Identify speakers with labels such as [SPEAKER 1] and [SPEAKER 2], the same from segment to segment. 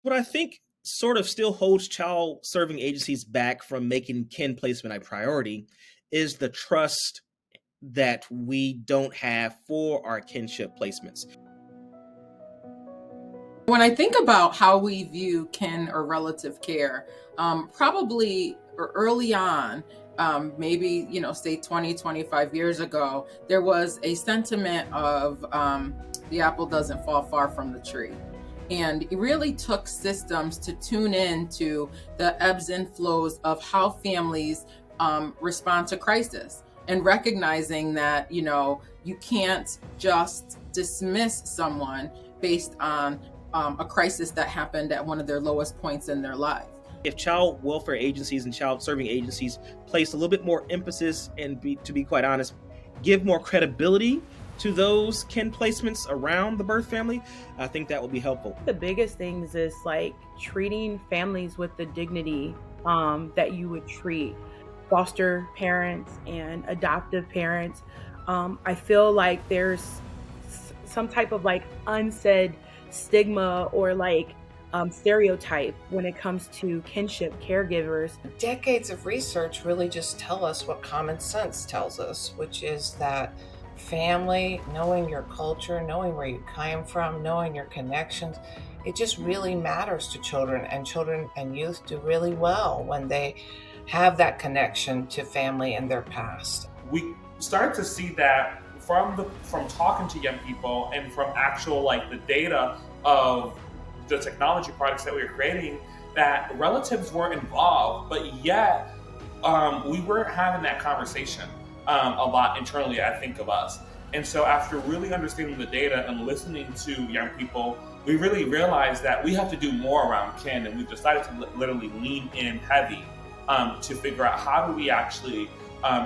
[SPEAKER 1] What I think sort of still holds child serving agencies back from making kin placement a priority is the trust that we don't have for our kinship placements.
[SPEAKER 2] When I think about how we view kin or relative care, probably early on, maybe, say 20, 25 years ago, there was a sentiment of the apple doesn't fall far from the tree. And it really took systems to tune in to the ebbs and flows of how families respond to crisis, and recognizing that, you can't just dismiss someone based on a crisis that happened at one of their lowest points in their life.
[SPEAKER 1] If child welfare agencies and child serving agencies place a little bit more emphasis and, to be quite honest, give more credibility to those kin placements around the birth family, I think that would be helpful.
[SPEAKER 3] The biggest things is like treating families with the dignity that you would treat foster parents and adoptive parents. I feel like there's some type of like unsaid stigma or like stereotype when it comes to kinship caregivers.
[SPEAKER 4] Decades of research really just tell us what common sense tells us, which is that family, knowing your culture, knowing where you came from, knowing your connections, it just really matters to children and youth do really well when they have that connection to family and their past.
[SPEAKER 5] We start to see that from talking to young people and from actual the data of the technology products that we were creating, that relatives were involved, but yet we weren't having that conversation a lot internally, I think, of us. And so after really understanding the data and listening to young people, we really realized that we have to do more around kin, and we've decided to literally lean in heavy to figure out how do we actually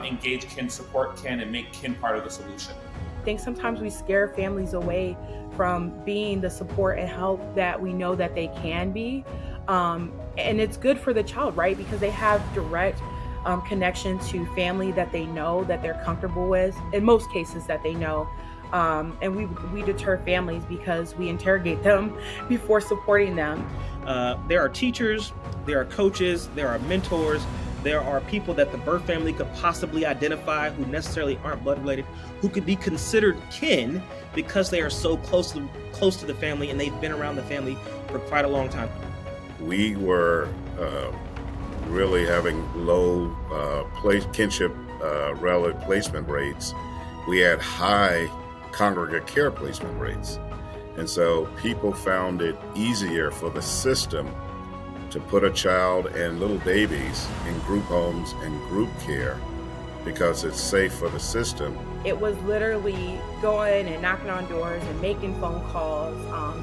[SPEAKER 5] engage kin, support kin, and make kin part of the solution.
[SPEAKER 3] I think sometimes we scare families away from being the support and help that we know that they can be. And it's good for the child, right? Because they have direct connection to family that they know, that they're comfortable with, in most cases that they know. And we deter families because we interrogate them before supporting them.
[SPEAKER 1] There are teachers, there are coaches, there are mentors, there are people that the birth family could possibly identify who necessarily aren't blood related, who could be considered kin because they are so close to the family and they've been around the family for quite a long time.
[SPEAKER 6] We were really having low kinship relative placement rates. We had high congregate care placement rates. And so people found it easier for the system to put a child and little babies in group homes and group care because it's safe for the system.
[SPEAKER 3] It was literally going and knocking on doors and making phone calls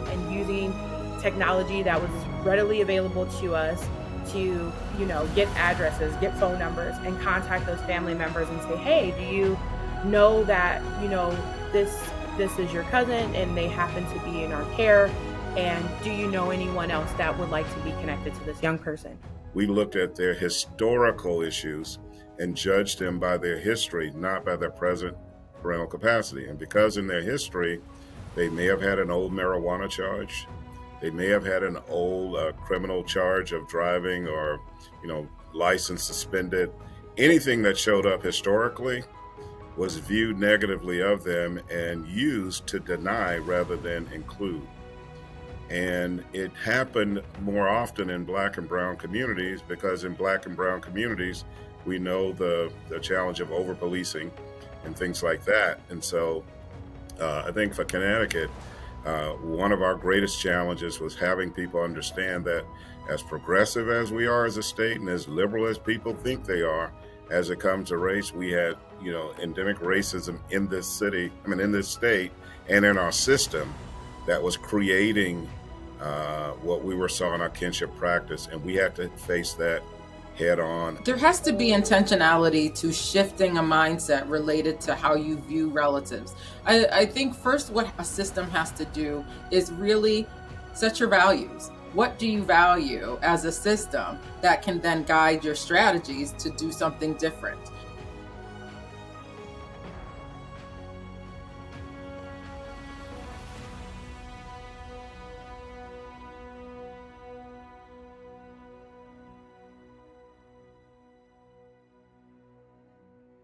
[SPEAKER 3] and using technology that was readily available to us to, get addresses, get phone numbers, and contact those family members and say, hey, do you know that, this is your cousin and they happen to be in our care? And do you know anyone else that would like to be connected to this young person?
[SPEAKER 6] We looked at their historical issues and judged them by their history, not by their present parental capacity. And because in their history, they may have had an old marijuana charge, they may have had an old criminal charge of driving or, license suspended. Anything that showed up historically was viewed negatively of them and used to deny rather than include. And it happened more often in Black and Brown communities because in Black and Brown communities, we know the challenge of over-policing and things like that. And so I think for Connecticut, one of our greatest challenges was having people understand that as progressive as we are as a state and as liberal as people think they are, as it comes to race, we had, endemic racism in this state and in our system that was creating what we saw in our kinship practice, and we had to face that head on.
[SPEAKER 2] There has to be intentionality to shifting a mindset related to how you view relatives. I think first what a system has to do is really set your values. What do you value as a system that can then guide your strategies to do something different?